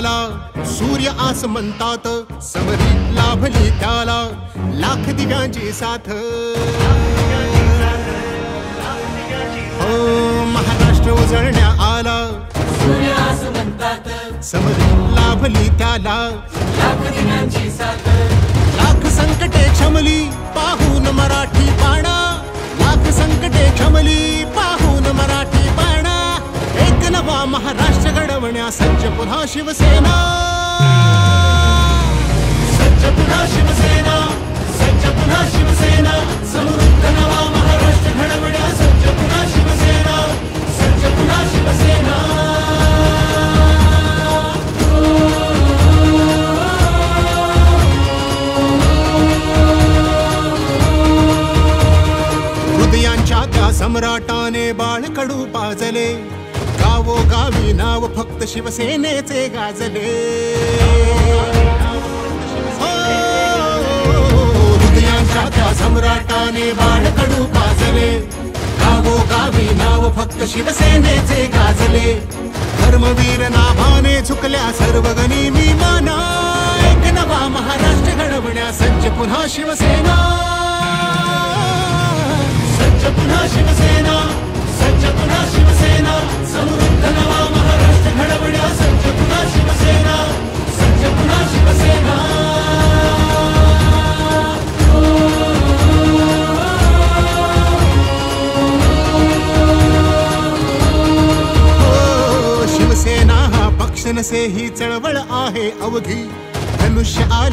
आला, सूर्य आसमंतात समरी लाभली त्याला, लाख दिव्यांची साथ. हो महाराष्ट्र उजळण्या आला, सूर्य आसमंतात समरी लाभली त्याला, लाख दिव्यांची साथ. लाख संकटे क्षमली पाहून मराठी पाणा, लाख संकटे क्षमली पाहून मराठी पाणा. एक नवा महाराष्ट्र घडवण्या सज्ज पुन्हा शिवसेना, सज्ज पुन्हा शिवसेना, सज्ज पुन्हा शिवसेना. समृद्ध नवा महाराष्ट्र घडवण्या सज्ज पुन्हा शिवसेना, सज्ज पुन्हा शिवसेना. हृदयांच्या त्या सम्राटाने बाळकडू पाजले, गावोगावी नाव फक्त शिवसेनेचे गाजले. हृदयांच्या त्या सम्राटाने बाळकडू पाजले, गावोगावी नाव फक्त शिवसेनेचे गाजले. धर्मवीर नाभाने झुकल्या सर्व गनिमी माना, एक नवा महाराष्ट्र घडवण्या सज्ज पुन्हा शिवसेना, सज्ज पुन्हा शिवसेना, सज्ज पुन्हा शिवसेना. समृद्ध नवा महाराष्ट्र घडवण्या सज्ज पुन्हा शिवसेना, सज्ज पुन्हा शिवसेना. शिवसेना हा पक्ष नसे ही चळवळ आहे अवघी, धनुष्य आले